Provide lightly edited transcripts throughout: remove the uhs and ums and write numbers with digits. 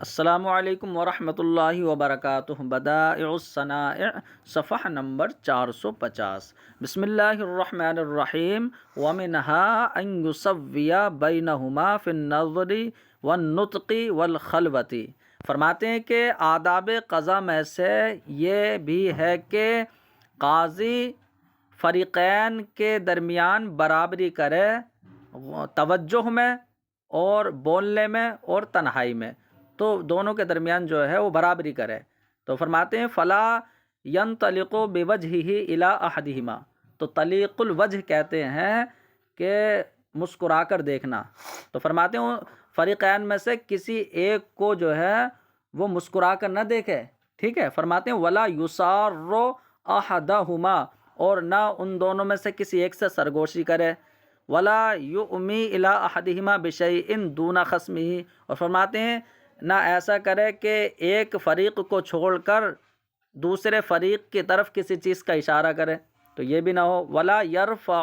السلام علیکم ورحمۃ اللہ وبرکاتہ۔ بدائع الصنائع صفحہ نمبر 450۔ بسم اللہ الرحمن الرحیم۔ ومنها ان یسوی بینہما فی النظر والنطق والخلوۃ۔ فرماتے ہیں کہ آداب قضا میں سے یہ بھی ہے کہ قاضی فریقین کے درمیان برابری کرے توجہ میں اور بولنے میں اور تنہائی میں، تو دونوں کے درمیان جو ہے وہ برابری کرے۔ تو فرماتے ہیں فلا ينطلق بوجهه الى احدهما، تو طلیق الوجہ کہتے ہیں کہ مسکرا کر دیکھنا۔ تو فرماتے ہیں فریقین میں سے کسی ایک کو جو ہے وہ مسکرا کر نہ دیکھے، ٹھیک ہے۔ فرماتے ہیں ولا یسار احدهما، اور نہ ان دونوں میں سے کسی ایک سے سرگوشی کرے۔ ولا یؤمی الی احدہما بشیء دون خصمہ، اور فرماتے ہیں نہ ایسا کرے کہ ایک فریق کو چھوڑ کر دوسرے فریق کی طرف کسی چیز کا اشارہ کرے، تو یہ بھی نہ ہو۔ ولا یرفع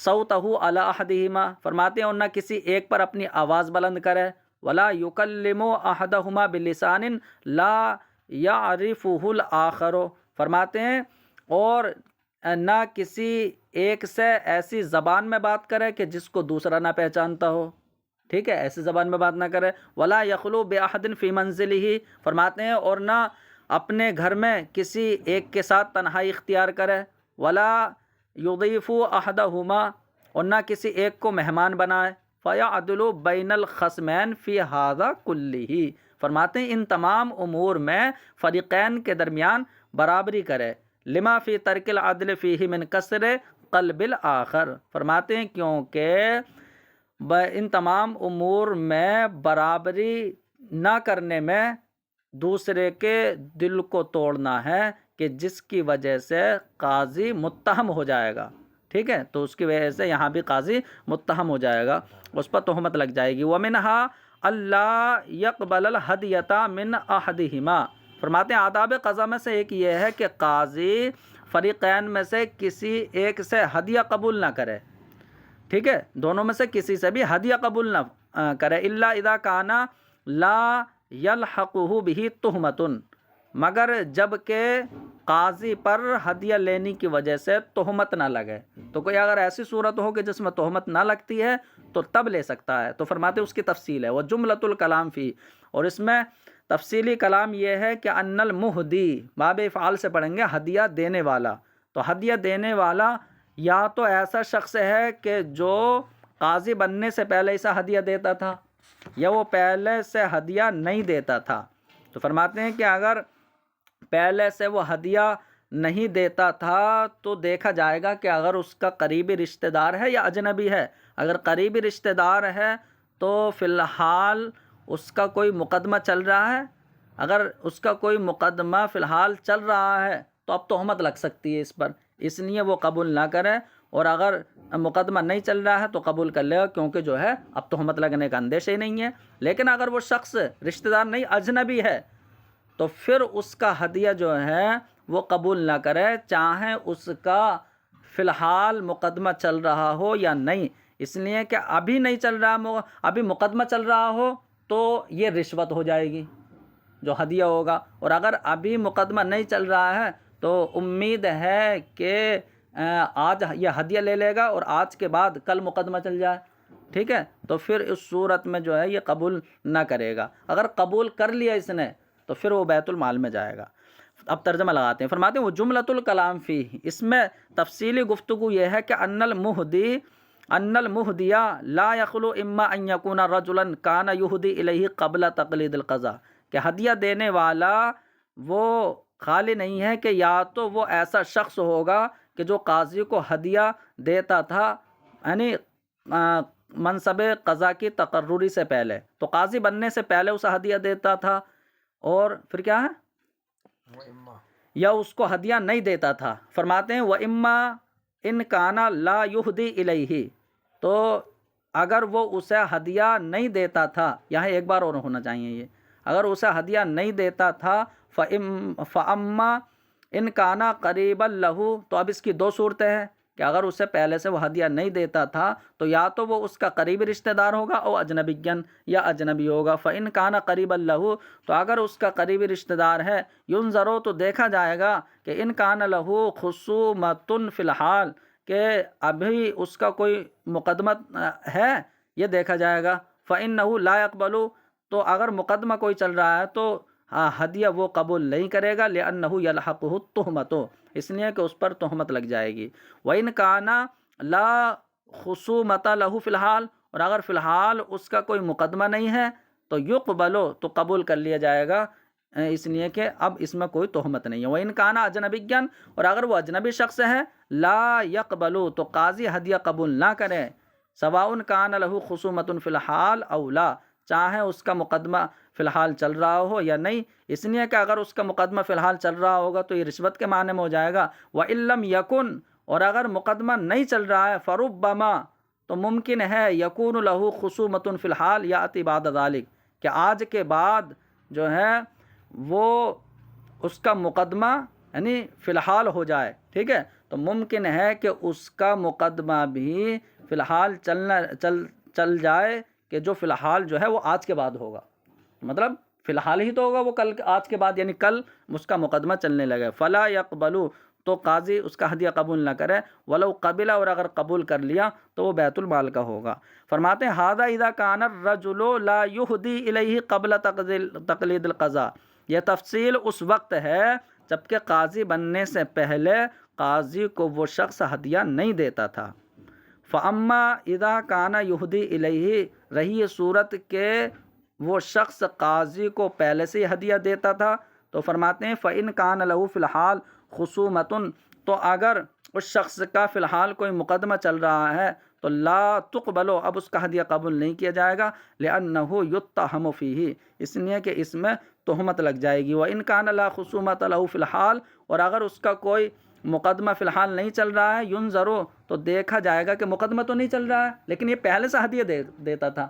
صوتہ علی احدہما، فرماتے ہیں اور نہ کسی ایک پر اپنی آواز بلند کرے۔ ولا یکلم احدہما بلسان لا یعرفہ الآخر، فرماتے ہیں اور نہ کسی ایک سے ایسی زبان میں بات کرے کہ جس کو دوسرا نہ پہچانتا ہو، ٹھیک ہے، ایسی زبان میں بات نہ کرے۔ ولا یخلو باحد فی منزلہ، فرماتے ہیں اور نہ اپنے گھر میں کسی ایک کے ساتھ تنہائی اختیار کرے۔ ولا یضیف احدہما، اور نہ کسی ایک کو مہمان بنائے۔ فیعدل بین الخصمین فی ھذا کلہ، فرماتے ہیں ان تمام امور میں فریقین کے درمیان برابری کرے۔ لما فی ترک العدل فیہ من کسر قلب الآخر، فرماتے ہیں کیونکہ ان تمام امور میں برابری نہ کرنے میں دوسرے کے دل کو توڑنا ہے کہ جس کی وجہ سے قاضی متہم ہو جائے گا، ٹھیک ہے، تو اس کی وجہ سے یہاں بھی قاضی متہم ہو جائے گا، اس پر تہمت لگ جائے گی۔ وَمِنْهَا اللہ يقبل الہدیۃ من احدہما، فرماتے ہیں آداب قضا میں سے ایک یہ ہے کہ قاضی فریقین میں سے کسی ایک سے ہدیہ قبول نہ کرے، ٹھیک ہے، دونوں میں سے کسی سے بھی ہدیہ قبول نہ کرے۔ الا اذا کان لا یلحقہ بہ تہمۃ، مگر جب کہ قاضی پر ہدیہ لینے کی وجہ سے تہمت نہ لگے، تو کوئی اگر ایسی صورت ہو کہ جس میں تہمت نہ لگتی ہے تو تب لے سکتا ہے۔ تو فرماتے ہیں اس کی تفصیل ہے وہ جملۃ الکلام فی، اور اس میں تفصیلی کلام یہ ہے کہ ان المہدی، باب افعال سے پڑھیں گے ہدیہ دینے والا، تو ہدیہ دینے والا یا تو ایسا شخص ہے کہ جو قاضی بننے سے پہلے اسے ہدیہ دیتا تھا، یا وہ پہلے سے ہدیہ نہیں دیتا تھا۔ تو فرماتے ہیں کہ اگر پہلے سے وہ ہدیہ نہیں دیتا تھا تو دیکھا جائے گا کہ اگر اس کا قریبی رشتہ دار ہے یا اجنبی ہے۔ اگر قریبی رشتہ دار ہے تو فی الحال اس کا کوئی مقدمہ چل رہا ہے، اگر اس کا کوئی مقدمہ فی الحال چل رہا ہے تو اب تہمت لگ سکتی ہے اس پر، اس لیے وہ قبول نہ کرے، اور اگر مقدمہ نہیں چل رہا ہے تو قبول کر لے گا، کیونکہ جو ہے اب تہمت لگنے کا اندیشہ ہی نہیں ہے۔ لیکن اگر وہ شخص رشتہ دار نہیں، اجنبی ہے، تو پھر اس کا ہدیہ جو ہے وہ قبول نہ کرے، چاہے اس کا فی الحال مقدمہ چل رہا ہو یا نہیں، اس لیے کہ ابھی نہیں چل رہا، ابھی مقدمہ چل رہا ہو تو یہ رشوت ہو جائے گی جو ہدیہ ہوگا، اور اگر ابھی مقدمہ نہیں چل رہا ہے تو امید ہے کہ آج یہ ہدیہ لے لے گا اور آج کے بعد کل مقدمہ چل جائے، ٹھیک ہے، تو پھر اس صورت میں جو ہے یہ قبول نہ کرے گا۔ اگر قبول کر لیا اس نے تو پھر وہ بیت المال میں جائے گا۔ اب ترجمہ لگاتے ہیں، فرماتے ہیں وہ جملۃ الکلام فی، اس میں تفصیلی گفتگو یہ ہے کہ ان المہدی لا یخلو اما ان یکون رجلا کان یہدی الیہ قبل تقلید القضاء، کہ ہدیہ دینے والا وہ خالی نہیں ہے کہ یا تو وہ ایسا شخص ہوگا کہ جو قاضی کو ہدیہ دیتا تھا، یعنی منصب قضا کی تقرری سے پہلے، تو قاضی بننے سے پہلے اسے ہدیہ دیتا تھا، اور پھر کیا ہے، یا اس کو ہدیہ نہیں دیتا تھا۔ فرماتے ہیں وَإِمَّا إِنْ كَانَ لَا يُهْدِي إِلَيْهِ، تو اگر وہ اسے ہدیہ نہیں دیتا تھا، یہاں ایک بار اور ہونا چاہیے یہ، اگر اسے ہدیہ نہیں دیتا تھا فَأَمَّا إِنْ كَانَ قَرِيبًا لَهُ، تو اب اس کی دو صورتیں ہیں، کہ اگر اسے پہلے سے وہ ہدیہ نہیں دیتا تھا تو یا تو وہ اس کا قریبی رشتہ دار ہوگا او اجنبیًا یا اجنبی ہوگا. فَإِنْ كَانَ قَرِيبًا لَهُ تو اگر اس کا قریبی رشتہ دار ہے يُنظَرُ تو دیکھا جائے گا کہ ان كَانَ لَهُ خُصُومَةٌ فی الحال کہ ابھی اس کا کوئی مقدمہ ہے یہ دیکھا جائے گا. فَإِنَّهُ لَا يَقْبَلُ تو اگر مقدمہ کوئی چل رہا ہے تو ہدیہ وہ قبول نہیں کرے گا. لِأَنَّهُ يَلْحَقُهُ التُّهْمَةُ اس لیے کہ اس پر تہمت لگ جائے گی. وَإِنْ كَانَ لَا خُصُومَةَ لَهُ فِي الْحَالِ اور اگر فی الحال اس کا کوئی مقدمہ نہیں ہے تو يُقْبَلُ تو قبول کر لیا جائے گا اس لیے کہ اب اس میں کوئی تہمت نہیں ہے. وَإِنْ كَانَ أَجْنَبِيًّا اور اگر وہ اجنبی شخص ہے لا يقبل تو قاضی ہدیہ قبول نہ کرے. سواء كان له خصومة فی الحال او لا چاہے اس کا مقدمہ فی الحال چل رہا ہو یا نہیں. اس لیے کہ اگر اس کا مقدمہ فی الحال چل رہا ہوگا تو یہ رشوت کے معنی میں ہو جائے گا. وَإِن لَمْ يَكُنْ اور اگر مقدمہ نہیں چل رہا ہے فَرُبَّمَا تو ممکن ہے يَكُونُ لَهُ خُصُومَةٌ فِي الْحَالِ يَأْتِي بَعْدَ ذَلِكَ کہ آج کے بعد جو ہے وہ اس کا مقدمہ یعنی فی الحال ہو جائے. ٹھیک ہے تو ممکن ہے کہ اس کا مقدمہ بھی فی الحال چل جائے کہ جو فی الحال جو ہے وہ آج کے بعد ہوگا. مطلب فی الحال ہی تو ہوگا وہ کل آج کے بعد یعنی کل اس کا مقدمہ چلنے لگے. فلا يقبلوا تو قاضی اس کا ہدیہ قبول نہ کرے. ولو قبل اور اگر قبول کر لیا تو وہ بیت المال کا ہوگا. فرماتے ہیں ھذا اذا كان الرجل لا يهدي الیہ قبل تقلید القضاء یہ تفصیل اس وقت ہے جبکہ قاضی بننے سے پہلے قاضی کو وہ شخص ہدیہ نہیں دیتا تھا. فَأَمَّا إِذَا كَانَ يُهْدِي إِلَيْهِ رہی یہ صورت کہ وہ شخص قاضی کو پہلے سے ہدیہ دیتا تھا تو فرماتے ہیں فَإِنْ كَانَ لَهُ فِي الْحَالِ خُصُومَةٌ تو اگر اس شخص کا فی الحال کوئی مقدمہ چل رہا ہے تو لا تقبلو اب اس کا ہدیہ قبول نہیں کیا جائے گا. لِأَنَّهُ يُتَّهَمُ فِيهِ اس لیے کہ اس میں تہمت لگ جائے گی. وَإِنْ كَانَ لَا خُصُومَةَ لَهُ فِي الْحَالِ اور اگر اس کا کوئی مقدمہ فی الحال نہیں چل رہا ہے يُنظَرُ تو دیکھا جائے گا کہ مقدمہ تو نہیں چل رہا ہے لیکن یہ پہلے سے ہدیہ دیتا تھا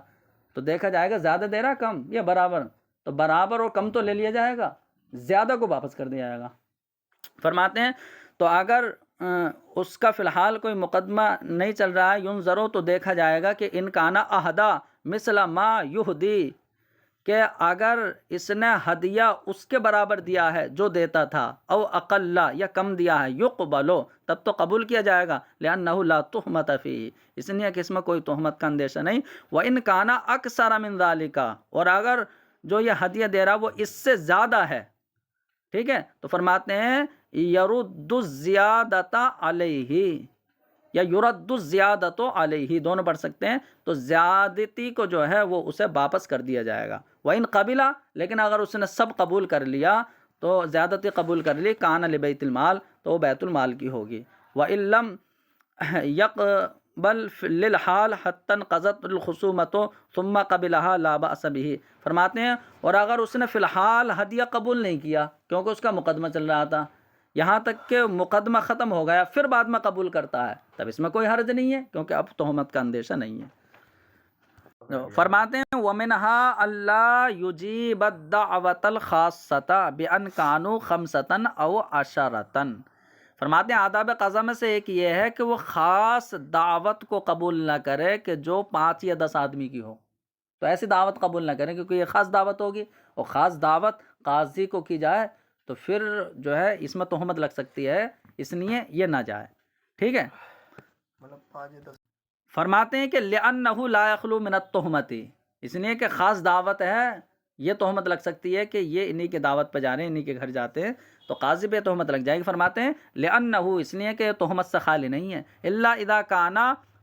تو دیکھا جائے گا زیادہ دے رہا کم یا برابر تو برابر اور کم تو لے لیا جائے گا زیادہ کو واپس کر دیا جائے گا. فرماتے ہیں تو اگر اس کا فی الحال کوئی مقدمہ نہیں چل رہا ہے ينظر تو دیکھا جائے گا کہ ان کانا اہدا مثل ما یہدی کہ اگر اس نے ہدیہ اس کے برابر دیا ہے جو دیتا تھا او اقل یا کم دیا ہے یقبلو تب تو قبول کیا جائے گا. لأنہ لا تہمت فیہ اس لیے کہ اس میں کوئی تہمت کا اندیشہ نہیں. وَإِنْ كَانَ أَكْثَرَ مِنْ ذَلِكَ اور اگر جو یہ ہدیہ دے رہا وہ اس سے زیادہ ہے ٹھیک ہے تو فرماتے ہیں یرد الزیادۃ علیہ یا یرد الزیادۃ علیہ دونوں پڑھ سکتے ہیں تو زیادتی کو جو ہے وہ اسے واپس کر دیا جائے گا. وَإِنْ قَبِلَ لیکن اگر اس نے سب قبول کر لیا تو زیادتی قبول کر لی کان لبیت المال تو وہ بیت المال کی ہوگی. وَإِن لَمْ يقبل للحال حتی انقضت الخصومۃ ثم قبلها لا بأس به فرماتے ہیں اور اگر اس نے فی الحال ہدیہ قبول نہیں کیا کیونکہ اس کا مقدمہ چل رہا تھا یہاں تک کہ مقدمہ ختم ہو گیا پھر بعد میں قبول کرتا ہے تب اس میں کوئی حرج نہیں ہے کیونکہ اب تہمت کا اندیشہ نہیں ہے. فرماتے ہیں وَمِنْهَا أَلَّا يُجِيبَ الدَّعْوَةَ الْخَاصَّةَ بِأَنْ كَانُوا خَمْسَةً أَوْ عَشَرَةً فرماتے ہیں آداب قضا میں سے ایک یہ ہے کہ وہ خاص دعوت کو قبول نہ کرے کہ جو 5 یا 10 آدمی کی ہو تو ایسی دعوت قبول نہ کریں کیونکہ یہ خاص دعوت ہوگی اور خاص دعوت قاضی کو کی جائے تو پھر جو ہے اس میں تہمت لگ سکتی ہے اس لیے یہ نہ جائے. ٹھیک ہے فرماتے ہیں کہ لِأَنَّهُ لَا يَخْلُو مِنَ التُّهْمَةِ اس لیے کہ خاص دعوت ہے یہ تہمت لگ سکتی ہے کہ یہ انہی کے دعوت پہ جا رہے ہیں انہی کے گھر جاتے ہیں تو قاضی پہ تہمت لگ جائے گی. فرماتے ہیں لِأَنَّهُ اس لیے کہ تہمت سے خالی نہیں ہے إِلَّا إِذَا كَانَ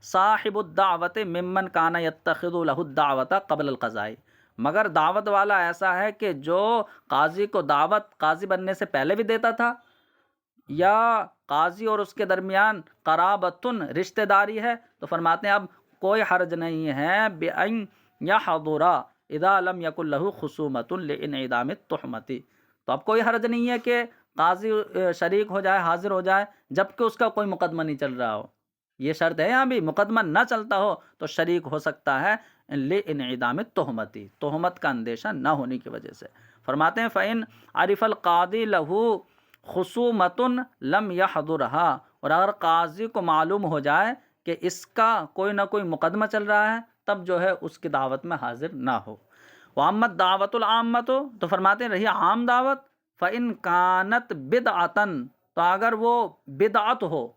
صاحب الدعوت ممن کان یتخذ له الدعوت قبل القضاء مگر دعوت والا ایسا ہے کہ جو قاضی کو دعوت قاضی بننے سے پہلے بھی دیتا تھا یا قاضی اور اس کے درمیان قرابتن رشتہ داری ہے تو فرماتے ہیں اب کوئی حرج نہیں ہے بأن یحضر اذا لم یکن له خصومۃ لانعدام التہمۃ تو اب کوئی حرج نہیں ہے کہ قاضی شریک ہو جائے حاضر ہو جائے جبکہ اس کا کوئی مقدمہ نہیں چل رہا ہو. یہ شرط ہے یہاں بھی مقدمہ نہ چلتا ہو تو شریک ہو سکتا ہے لانعدام التہمۃ تہمت کا اندیشہ نہ ہونے کی وجہ سے. فرماتے ہیں فإن عرف القاضی له خصومۃ لم يحضرها اور اگر قاضی کو معلوم ہو جائے کہ اس کا کوئی نہ کوئی مقدمہ چل رہا ہے تب جو ہے اس کی دعوت میں حاضر نہ ہو۔ وَأَمَّا الدَّعْوَةُ الْعَامَّةُ، تو فرماتے ہیں رہی عام دعوت، فَإِنْ كَانَتْ بِدْعَةً، تو اگر وہ بدعت ہو،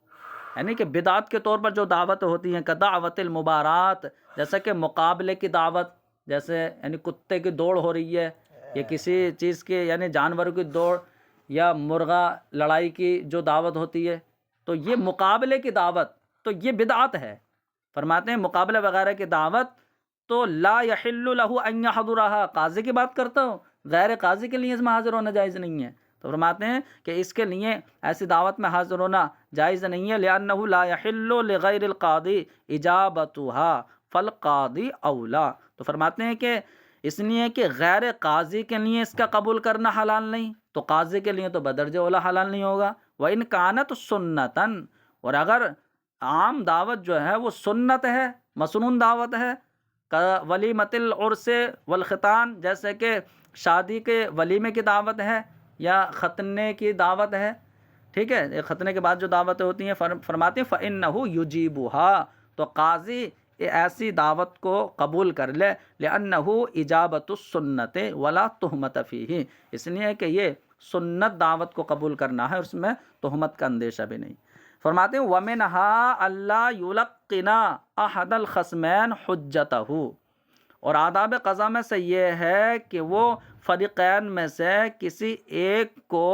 یعنی کہ بدعت کے طور پر جو دعوت ہوتی ہیں، کدعوت المبارات، جیسا کہ مقابلے کی دعوت، جیسے یعنی کتے کی دوڑ ہو رہی ہے یا کسی چیز کی یعنی جانور کی دوڑ یا مرغا لڑائی کی جو دعوت ہوتی ہے، تو یہ مقابلے کی دعوت تو یہ بدعت ہے۔ فرماتے ہیں مقابلہ وغیرہ کی دعوت تو لا یحل له ان یحضرها، قاضی کی بات کرتا ہوں، غیر قاضی کے لیے اس میں حاضر ہونا جائز نہیں ہے۔ تو فرماتے ہیں کہ اس کے لیے ایسی دعوت میں حاضر ہونا جائز نہیں ہے، لأنه لا يحل لغیر القاضی اجابتها فالقاضی اولا، تو فرماتے ہیں کہ اس لیے کہ غیر قاضی کے لیے اس کا قبول کرنا حلال نہیں، تو قاضی کے لیے تو بدرجہ اولا حلال نہیں ہوگا۔ وَإِنْ كَانَتْ سُنَّةً، اور اگر عام دعوت جو ہے وہ سنت ہے، مسنون دعوت ہے، ولیمۃ العرس والختان، جیسے کہ شادی کے ولیمے کی دعوت ہے یا ختنے کی دعوت ہے، ٹھیک ہے، ختنے کے بعد جو دعوتیں ہوتی ہیں، فرماتے ہیں فَإِنَّهُ يُجِيبُهَا، تو قاضی ایسی دعوت کو قبول کر لے، لِأَنَّهُ إِجَابَةُ السُّنَّةِ وَلَا تُهْمَةَ فِيهِ، اس لیے کہ یہ سنت دعوت کو قبول کرنا ہے، اس میں تہمت کا اندیشہ بھی نہیں۔ فرماتے ہیں وَمِنْهَا أَلَّا يُلَقِّنَ أَحَدَ الْخَصْمَيْنِ حُجَّتَهُ، اور آداب قضا میں سے یہ ہے کہ وہ فریقین میں سے کسی ایک کو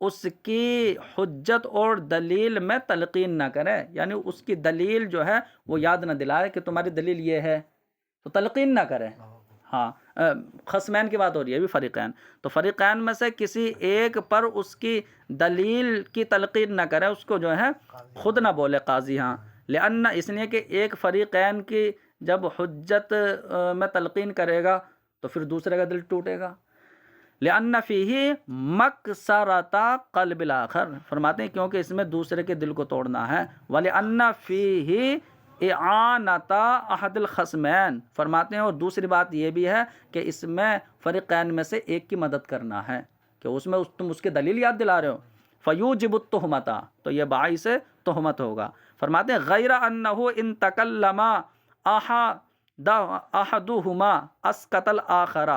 اس کی حجت اور دلیل میں تلقین نہ کرے، یعنی اس کی دلیل جو ہے وہ یاد نہ دلائے کہ تمہاری دلیل یہ ہے، تو تلقین نہ کرے۔ ہاں، خصمین کی بات ہو رہی ہے ابھی، فریقین، تو فریقین میں سے کسی ایک پر اس کی دلیل کی تلقین نہ کرے، اس کو جو ہے خود نہ بولے قاضی، ہاں، لأن، اس لیے کہ ایک فریقین کی جب حجت میں تلقین کرے گا تو پھر دوسرے کا دل ٹوٹے گا۔ لأن فیہ مکسرۃ قلب الآخر، فرماتے ہیں کیونکہ اس میں دوسرے کے دل کو توڑنا ہے۔ ولأن فیہ اعانۃ احد الخصمین، فرماتے ہیں اور دوسری بات یہ بھی ہے کہ اس میں فریقین میں سے ایک کی مدد کرنا ہے، کہ اس میں تم اس کی دلیل یاد دلا رہے ہو، فیوجب التہمۃ، تو یہ باعث تہمت ہوگا۔ فرماتے ہیں غیر انہ ان تکلم احدہما اسکت الآخر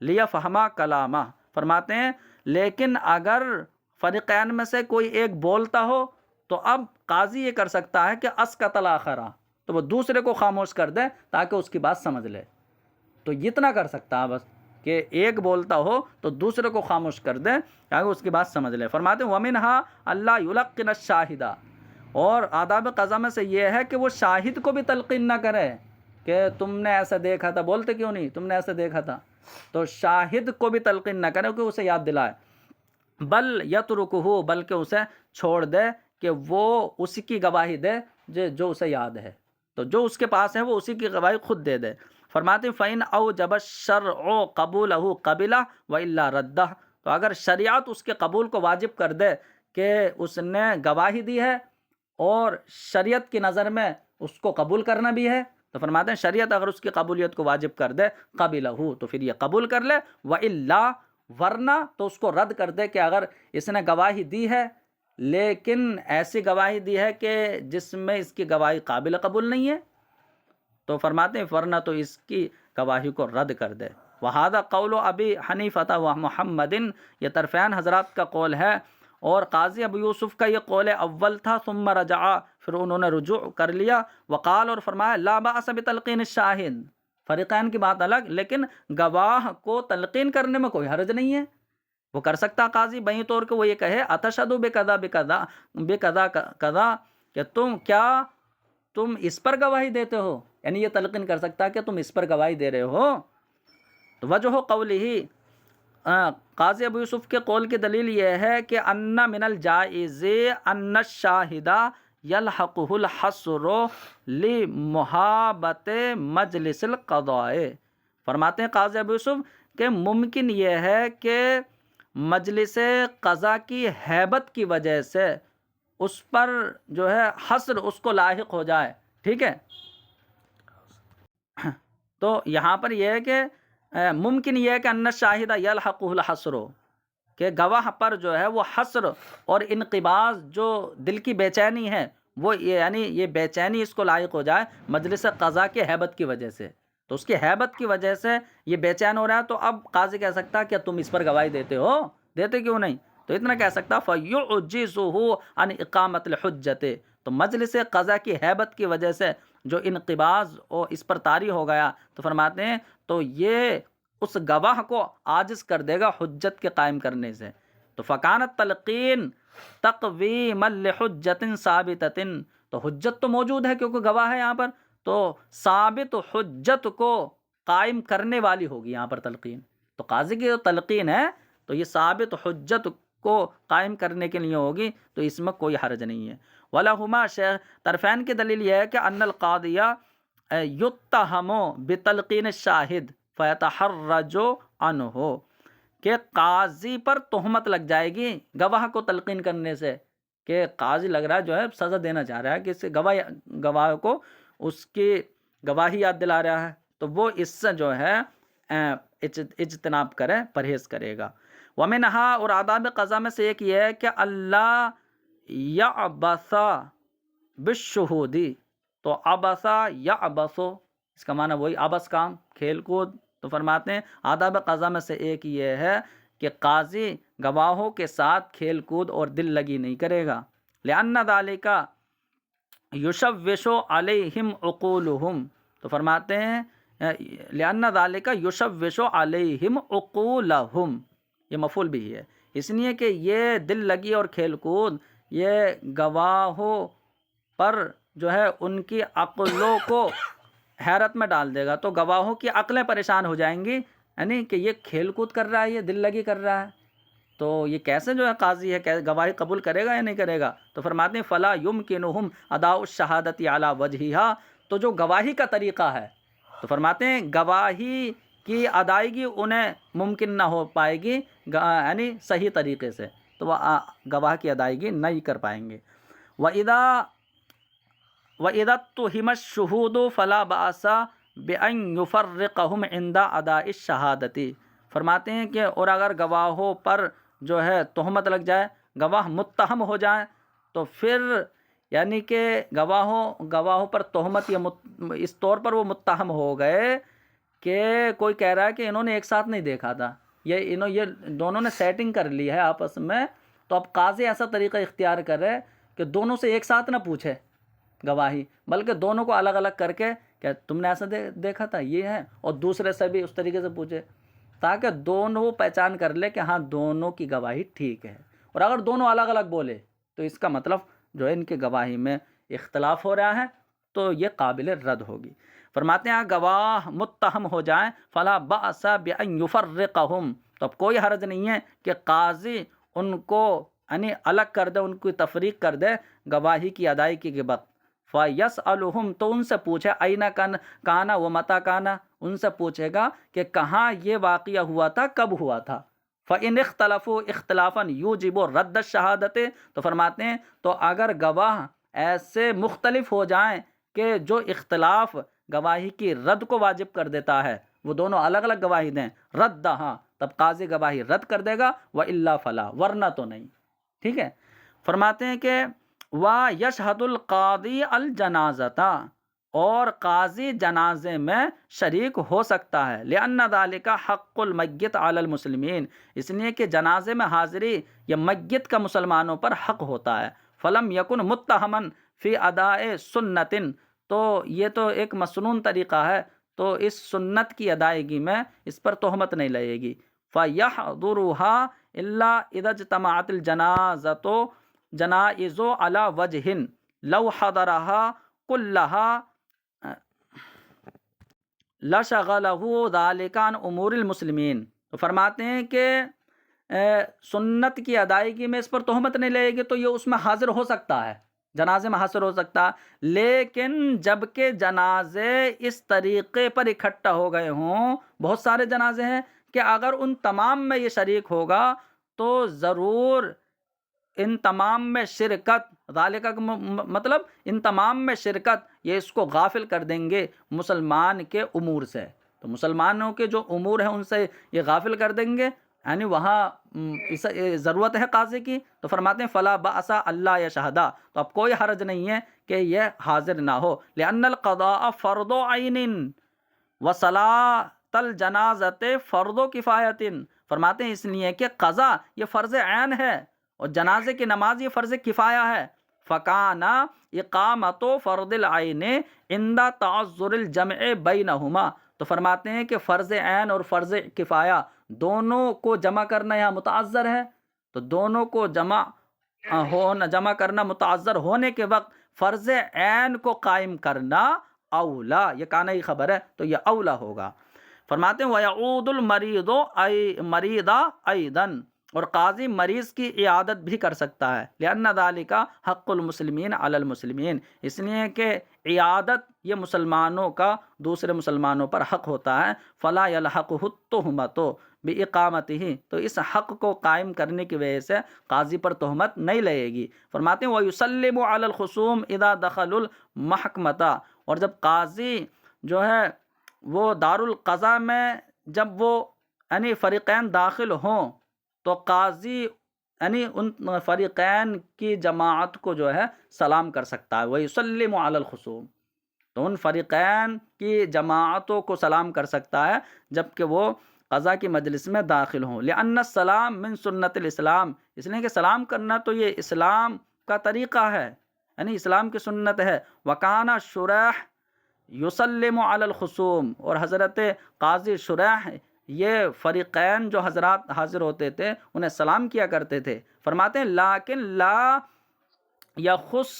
لیفہم کلامہ، فرماتے ہیں لیکن اگر فریقین میں سے کوئی ایک بولتا ہو تو اب قاضی یہ کر سکتا ہے کہ اسکت الآخر، تو وہ دوسرے کو خاموش کر دے تاکہ اس کی بات سمجھ لے، تو اتنا کر سکتا ہے بس کہ ایک بولتا ہو تو دوسرے کو خاموش کر دے تاکہ اس کی بات سمجھ لے۔ فرماتے ہیں وَمِنْهَا أَلَّا يُلَقِّنَ الشَّاهِدَ، اور آداب قضا میں سے یہ ہے کہ وہ شاہد کو بھی تلقین نہ کرے کہ تم نے ایسا دیکھا تھا، بولتے کیوں نہیں تم نے ایسا دیکھا تھا، تو شاہد کو بھی تلقین نہ کرے کہ اسے یاد دلائے، بل یترکہ، بلکہ اسے چھوڑ دے کہ وہ اسی کی گواہی دے جو اسے یاد ہے، تو جو اس کے پاس ہے وہ اسی کی گواہی خود دے دے۔ فرماتے ہیں فَإِنْ أَوْجَبَ الشَّرْعُ قَبُولَهُ قَبِلَهُ وَإِلَّا رَدَّهُ، تو اگر شریعت اس کے قبول کو واجب کر دے کہ اس نے گواہی دی ہے اور شریعت کی نظر میں اس کو قبول کرنا بھی ہے، تو فرماتے ہیں شریعت اگر اس کی قبولیت کو واجب کر دے قَبِلَهُ، تو پھر یہ قبول کر لے، وَإِلَّا، ورنہ تو اس کو رد کر دے کہ اگر اس نے گواہی دی ہے لیکن ایسی گواہی دی ہے کہ جس میں اس کی گواہی قابل قبول نہیں ہے، تو فرماتے ہیں ورنہ تو اس کی گواہی کو رد کر دے۔ وَهَذَا قَوْلُ أَبِي حَنِیفَةَ وَمُحَمَّدٍ، یہ طرفین حضرات کا قول ہے، اور قاضی ابو یوسف کا یہ قول اول تھا، ثم رجع، پھر انہوں نے رجوع کر لیا، وقال، اور فرمایا لا بأس بتلقین الشاہد، فریقین کی بات الگ، لیکن گواہ کو تلقین کرنے میں کوئی حرج نہیں ہے، وہ کر سکتا قاضی بیں طور کہ وہ یہ کہے اتشہدوا بکذا بکذا بکذا کذا، کہ تم اس پر گواہی دیتے ہو، یعنی یہ تلقین کر سکتا ہے کہ تم اس پر گواہی دے رہے ہو۔ تو وجہ قولہ، قاضی ابو یوسف کے قول کی دلیل یہ ہے کہ ان من الجائز ان الشاہد یلحقہ الحصر لمحابۃ مجلس القضاء، فرماتے ہیں قاضی ابو یوسف کہ ممکن یہ ہے کہ مجلس قضا کی ہیبت کی وجہ سے اس پر جو ہے حصر اس کو لاحق ہو جائے، ٹھیک ہے، تو یہاں پر یہ ہے کہ ممکن یہ ہے کہ ان الشاہد یلحقہ الحصر، کہ گواہ پر جو ہے وہ حسر اور انقباض، جو دل کی بے چینی ہے، وہ یعنی یہ بے چینی اس کو لاحق ہو جائے مجلس قضا کے ہیبت کی وجہ سے، تو اس کی ہیبت کی وجہ سے یہ بے چین ہو رہا ہے، تو اب قاضی کہہ سکتا کہ تم اس پر گواہی دیتے ہو، دیتے کیوں نہیں؟ تو اتنا کہہ سکتا فَيُعْجِزُهُ عَنْ إِقَامَةِ الْحُجَّةِ، تو مجلس قضا کی ہیبت کی وجہ سے جو انقباض اور اس پر طاری ہو گیا، تو فرماتے ہیں تو یہ اس گواہ کو عاجز کر دے گا حجت کے قائم کرنے سے۔ تو فکانت تلقین تقویم لحجت ثابتۃ، تو حجت تو موجود ہے کیونکہ گواہ ہے یہاں پر، تو ثابت حجت کو قائم کرنے والی ہوگی یہاں پر تلقین، تو قاضی کی جو تلقین ہے تو یہ ثابت حجت کو قائم کرنے کے لیے ہوگی، تو اس میں کوئی حرج نہیں ہے۔ وَلَهُمَا، شیخ طرفین کی دلیل یہ ہے کہ ان القاضی یتہم بتلقین الشاہد فیتحرج عنہ، کہ قاضی پر تہمت لگ جائے گی گواہ کو تلقین کرنے سے، کہ قاضی لگ رہا ہے جو ہے سزا دینا چاہ رہا ہے کہ اس سے گواہ کو اس کی گواہی یاد دلا رہا ہے، تو وہ اس سے جو ہے اجتناب کرے، پرہیز کرے گا۔ ومنہا، اور آداب قضا میں سے ایک یہ ہے کہ اللہ یعبث بالشہود، تو عبث یعبث، اس کا معنی وہی عبث کام، کھیل کود، تو فرماتے ہیں آداب قضا میں سے ایک یہ ہے کہ قاضی گواہوں کے ساتھ کھیل کود اور دل لگی نہیں کرے گا، لأن ذالک یشوش علیہم عقولہم، تو فرماتے ہیں لأن ذالک یشوش علیہم عقولہم، یہ مفعول بھی ہے، اس لیے کہ یہ دل لگی اور کھیل کود یہ گواہوں پر جو ہے ان کی عقلوں کو حیرت میں ڈال دے گا، تو گواہوں کی عقلیں پریشان ہو جائیں گی، یعنی کہ یہ کھیل کود کر رہا ہے، یہ دل لگی کر رہا ہے، تو یہ کیسے جو ہے قاضی ہے گواہی قبول کرے گا یا نہیں کرے گا؟ تو فرماتے ہیں فلا یمکنہم اداء الشہادۃ علی وجہہا، تو جو گواہی کا طریقہ ہے، تو فرماتے ہیں گواہی کی ادائیگی انہیں ممکن نہ ہو پائے گی یعنی صحیح طریقے سے، تو وہ گواہ کی ادائیگی نہیں کر پائیں گے۔ وَإِذَا اتُّهِمَ الشُّهُودُ فَلَا بَأْسَ بِأَنْ يُفَرِّقَهُمْ عِنْدَ أَدَاءِ الشَّهَادَةِ، فرماتے ہیں کہ اور اگر گواہوں پر جو ہے تہمت لگ جائے، گواہ متہم ہو جائیں، تو پھر یعنی کہ گواہوں پر تہمت یا اس طور پر وہ متہم ہو گئے کہ کوئی کہہ رہا ہے کہ انہوں نے ایک ساتھ نہیں دیکھا تھا، یہ دونوں نے سیٹنگ کر لی ہے آپس میں، تو اب قاضی ایسا طریقہ اختیار کرے کہ دونوں سے ایک ساتھ نہ پوچھے گواہی، بلکہ دونوں کو الگ الگ کر کے کہ تم نے ایسا دیکھا تھا یہ ہے، اور دوسرے سے بھی اس طریقے سے پوچھے، تاکہ دونوں پہچان کر لے کہ ہاں دونوں کی گواہی ٹھیک ہے، اور اگر دونوں الگ الگ بولے تو اس کا مطلب جو ہے ان کی گواہی میں اختلاف ہو رہا ہے، تو یہ قابل رد ہوگی۔ فرماتے ہیں گواہ متہم ہو جائیں فلا بأس بأن یفرقہم، تو اب کوئی حرج نہیں ہے کہ قاضی ان کو یعنی الگ کر دے، ان کی تفریق کر دے گواہی کی ادائیگی کے وقت۔ فَيَسْأَلُهُمْ، تو ان سے پوچھے أَيْنَ كَانَ وَمَتَى كَانَ، ان سے پوچھے گا کہ کہاں یہ واقعہ ہوا تھا، کب ہوا تھا۔ فَإِنِ اخْتَلَفُوا اخْتِلَافًا يُوجِبُ رَدَّ الشَّهَادَةِ، تو فرماتے ہیں تو اگر گواہ ایسے مختلف ہو جائیں کہ جو اختلاف گواہی کی رد کو واجب کر دیتا ہے، وہ دونوں الگ الگ گواہی دیں، رد ہاں، تب قاضی گواہی رد کر دے گا، وَإِلَّا فَلَا، ورنہ تو نہیں، ٹھیک ہے۔ فرماتے ہیں کہ وَيَشْهَدُ الْقَاضِي الْجَنَازَةَ، اور قاضی جنازے میں شریک ہو سکتا ہے، لِأَنَّ ذَلِكَ حَقُّ الْمَيِّتِ عَلَى الْمُسْلِمِينَ، اس لیے کہ جنازے میں حاضری یہ میت کا مسلمانوں پر حق ہوتا ہے۔ فَلَمْ يَكُنْ مُتَّهَمًا فِي أَدَاءِ سُنَّةٍ، تو یہ تو ایک مسنون طریقہ ہے، تو اس سنت کی ادائیگی میں اس پر تہمت نہیں لگے گی۔ فَيَحْضُرُهَا إِلَّا إِذَا اجْتَمَعَتِ الْجَنَازَةُ جنائز علی وجہ لو حضرها كلها لشغلہ ذلك عن امور المسلمین، تو فرماتے ہیں کہ سنت کی ادائیگی میں اس پر تہمت نہیں لگے گی، تو یہ اس میں حاضر ہو سکتا ہے، جنازے میں حاضر ہو سکتا ہے، لیکن جب کہ جنازے اس طریقے پر اکٹھا ہو گئے ہوں، بہت سارے جنازے ہیں کہ اگر ان تمام میں یہ شریک ہوگا تو ضرور ان تمام میں شرکت، ذالکہ کا مطلب ان تمام میں شرکت، یہ اس کو غافل کر دیں گے مسلمان کے امور سے، تو مسلمانوں کے جو امور ہیں ان سے یہ غافل کر دیں گے، یعنی وہاں ضرورت ہے قاضی کی، تو فرماتے ہیں فلا بأس اللہ یا شہدا، تو اب کوئی حرج نہیں ہے کہ یہ حاضر نہ ہو، لأن القضاء فرض عین وصلاۃ الجنازۃ فرض کفایت، فرماتے ہیں اس لیے کہ قضا یہ فرض عین ہے اور جنازے کی نماز یہ فرض کفایہ ہے، فکانا اقامت فرض العین عند تعذر الجمع بینہما، تو فرماتے ہیں کہ فرض عین اور فرض کفایہ دونوں کو جمع کرنا یہاں متعذر ہے، تو دونوں کو جمع کرنا متعذر ہونے کے وقت فرض عین کو قائم کرنا اولا، یہ کانئی خبر ہے تو یہ اولا ہوگا۔ فرماتے ہیں وَيَعُودُ الْمَرِيضُ مَرِيضًا أَيْضًا، اور قاضی مریض کی عیادت بھی کر سکتا ہے، لِأَنَّ ذَلِكَ حَقُّ الْمُسْلِمِينَ عَلَى الْمُسْلِمِينَ، اس لیے کہ عیادت یہ مسلمانوں کا دوسرے مسلمانوں پر حق ہوتا ہے، فَلَا يَلْحَقُهُ التُّهْمَةُ بِإِقَامَتِهِ، تو اس حق کو قائم کرنے کی وجہ سے قاضی پر تہمت نہیں لگے گی۔ فرماتے ہیں وَيُسَلِّمُ عَلَى الْخُصُومِ إِذَا دَخَلُوا الْمَحْكَمَةَ، اور جب قاضی جو ہے وہ دارالقضاء میں جب وہ یعنی فریقین داخل ہوں تو قاضی یعنی ان فریقین کی جماعت کو جو ہے سلام کر سکتا ہے، وَيُسَلِّمُ عَلَى الْخُصُومِ، تو ان فریقین کی جماعتوں کو سلام کر سکتا ہے جب کہ وہ قضا کی مجلس میں داخل ہوں، لِأَنَّ السلام من سنت الاسلام، اس لیے کہ سلام کرنا تو یہ اسلام کا طریقہ ہے، یعنی اسلام کی سنت ہے، وَكَانَ شُرَيْحٌ یسلم علی الخصوم، اور حضرت قاضی شریح یہ فریقین جو حضرات حاضر ہوتے تھے انہیں سلام کیا کرتے تھے۔ فرماتے ہیں لیکن لا یخص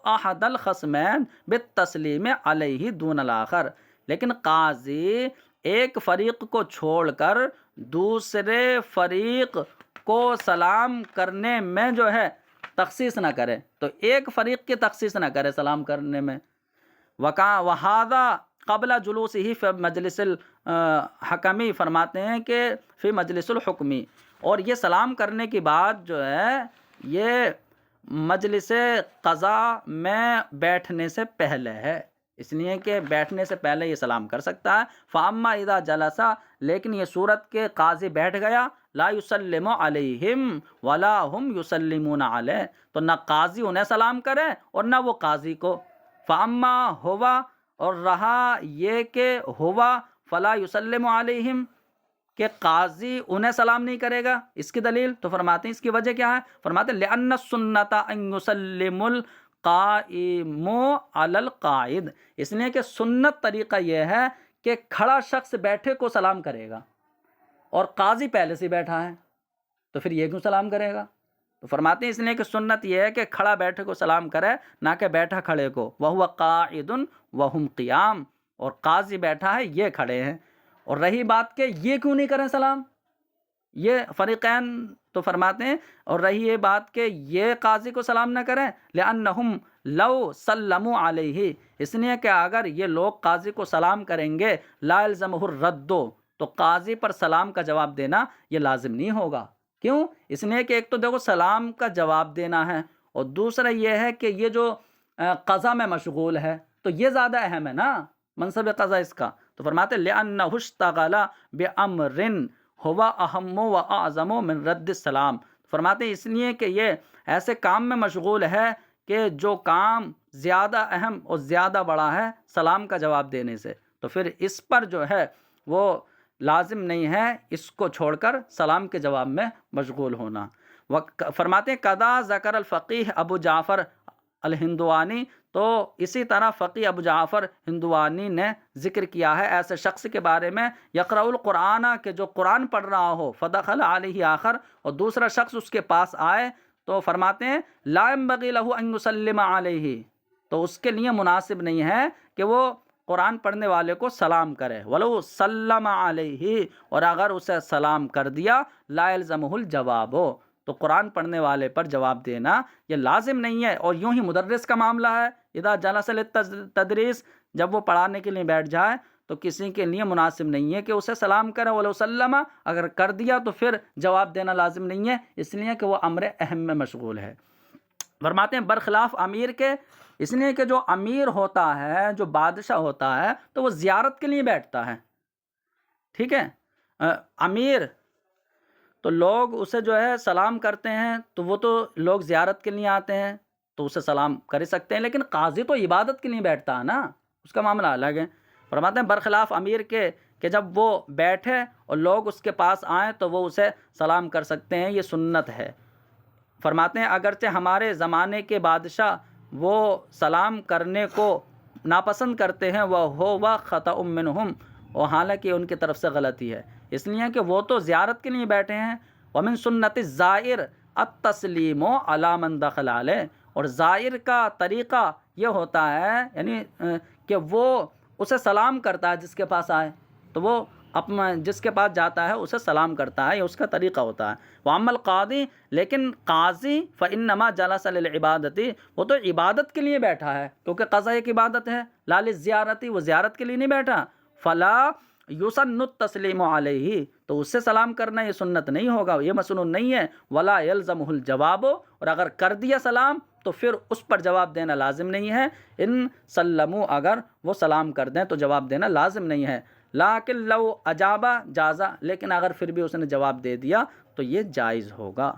احد الخصمین بالتسلیم علیہ دون الآخر، لیکن قاضی ایک فریق کو چھوڑ کر دوسرے فریق کو سلام کرنے میں جو ہے تخصیص نہ کرے، تو ایک فریق کی تخصیص نہ کرے سلام کرنے میں، وَهَذَا قبل جلوسہ فی مجلس الحکمی، فرماتے ہیں کہ فی مجلس الحکمی، اور یہ سلام کرنے کی بات جو ہے یہ مجلس قضاء میں بیٹھنے سے پہلے ہے، اس لیے کہ بیٹھنے سے پہلے یہ سلام کر سکتا ہے۔ فَأَمَّا إِذَا جَلَسَ، لیکن یہ صورت کہ قاضی بیٹھ گیا، لا یسلم علیہم ولا ہم یسلمون علیہ، تو نہ قاضی انہیں سلام کرے اور نہ وہ قاضی کو۔ فَأَمَّا ہوا، اور رہا یہ کہ ہوا فلا یسلم علیہم، کہ قاضی انہیں سلام نہیں کرے گا، اس کی دلیل تو فرماتے ہیں اس کی وجہ کیا ہے، فرماتے ہیں لِأَنَّ السُّنَّةَ أَن يُسَلِّمُ الْقَائِمُ عَلَى الْقَاعِدِ، اس لیے کہ سنت طریقہ یہ ہے کہ کھڑا شخص بیٹھے کو سلام کرے گا، اور قاضی پہلے سے بیٹھا ہے تو پھر یہ کیوں سلام کرے گا؟ تو فرماتے ہیں اس لیے کہ سنت یہ ہے کہ کھڑا بیٹھے کو سلام کرے، نہ کہ بیٹھا کھڑے کو، وَهُوَ قَاعِدٌ وَهُمْ قِيَامٌ، اور قاضی بیٹھا ہے یہ کھڑے ہیں۔ اور رہی بات کہ یہ کیوں نہیں کریں سلام یہ فریقین، تو فرماتے ہیں اور رہی یہ بات کہ یہ قاضی کو سلام نہ کریں، لِأَنَّهُمْ لَوْ سَلَّمُوا عَلَيْهِ، اس لیے کہ اگر یہ لوگ قاضی کو سلام کریں گے، لَا يَلْزَمُهُ الرَّدُّ، تو قاضی پر سلام کا جواب دینا یہ لازم نہیں ہوگا۔ کیوں؟ اس لیے کہ ایک تو دیکھو سلام کا جواب دینا ہے، اور دوسرا یہ ہے کہ یہ جو قضا میں مشغول ہے تو یہ زیادہ اہم ہے نا منصب قضا اس کا، تو فرماتے لِأَنَّهُ اشْتَغَلَ بِأَمْرٍ هُوَ أَهَمُّ وَأَعْظَمُ مِنْ رَدِّ السَّلَام، فرماتے ہیں اس لیے کہ یہ ایسے کام میں مشغول ہے کہ جو کام زیادہ اہم اور زیادہ بڑا ہے سلام کا جواب دینے سے، تو پھر اس پر جو ہے وہ لازم نہیں ہے اس کو چھوڑ کر سلام کے جواب میں مشغول ہونا۔ فرماتے ہیں قضا ذکر الفقیہ ابو جعفر الہندوانی، تو اسی طرح فقیہ ابو جعفر ہندوانی نے ذکر کیا ہے ایسے شخص کے بارے میں، یقرأ القرآن، کہ جو قرآن پڑھ رہا ہو، فدخل علیہ آخر، اور دوسرا شخص اس کے پاس آئے، تو فرماتے ہیں لا ينبغي له ان يسلم علیہ، تو اس کے لیے مناسب نہیں ہے کہ وہ قرآن پڑھنے والے کو سلام کرے، ولو سلم علیہ، اور اگر اسے سلام کر دیا، لا يلزمہ الجواب، تو قرآن پڑھنے والے پر جواب دینا یہ لازم نہیں ہے۔ اور یوں ہی مدرس کا معاملہ ہے، اذا جلس للتدریس، جب وہ پڑھانے کے لیے بیٹھ جائے تو کسی کے لیے مناسب نہیں ہے کہ اسے سلام کرے، ولو سلم، اگر کر دیا تو پھر جواب دینا لازم نہیں ہے، اس لیے کہ وہ امر اہم میں مشغول ہے۔ فرماتے ہیں برخلاف امیر کے، اس لیے کہ جو امیر ہوتا ہے، جو بادشاہ ہوتا ہے، تو وہ زیارت کے لیے بیٹھتا ہے، ٹھیک ہے، امیر تو لوگ اسے جو ہے سلام کرتے ہیں، تو وہ تو لوگ زیارت کے لیے آتے ہیں تو اسے سلام کر ہی سکتے ہیں، لیکن قاضی تو عبادت کے لیے بیٹھتا ہے نا، اس کا معاملہ الگ ہے۔ فرماتے ہیں برخلاف امیر کے کہ جب وہ بیٹھے اور لوگ اس کے پاس آئیں تو وہ اسے سلام کر سکتے ہیں، یہ سنت ہے۔ فرماتے ہیں اگرچہ ہمارے زمانے کے بادشاہ وہ سلام کرنے کو ناپسند کرتے ہیں، وہ خطأ منہم، اور حالانکہ ان کی طرف سے غلطی ہے، اس لیے کہ وہ تو زیارت کے لیے بیٹھے ہیں۔ ومن سنت الزائر التسلیم علی من دخل علیہ، اور زائر کا طریقہ یہ ہوتا ہے یعنی کہ وہ اسے سلام کرتا ہے جس کے پاس آئے، تو وہ اپنا جس کے پاس جاتا ہے اسے سلام کرتا ہے، یہ اس کا طریقہ ہوتا ہے۔ وَأَمَّا الْقَاضِي، لیکن قاضی فَإِنَّمَا جَلَسَ لِلْعِبَادَةِ، وہ تو عبادت کے لیے بیٹھا ہے، کیونکہ قضا ایک عبادت ہے، لا للزیارتی، وہ زیارت کے لیے نہیں بیٹھا۔ فَلَا یُسَنُّ التَّسْلِیمُ عَلَیہ، تو اس سے سلام کرنا یہ سنت نہیں ہوگا، یہ مسنون نہیں ہے۔ وَلَا يَلْزَمُهُ الْجَوَابُ، اور اگر کر دیا سلام تو پھر اس پر جواب دینا لازم نہیں ہے۔ ان سلموا، اگر وہ سلام کر دیں تو جواب دینا لازم نہیں ہے۔ لیکن لو اجابہ جازہ، لیکن اگر پھر بھی اس نے جواب دے دیا تو یہ جائز ہوگا۔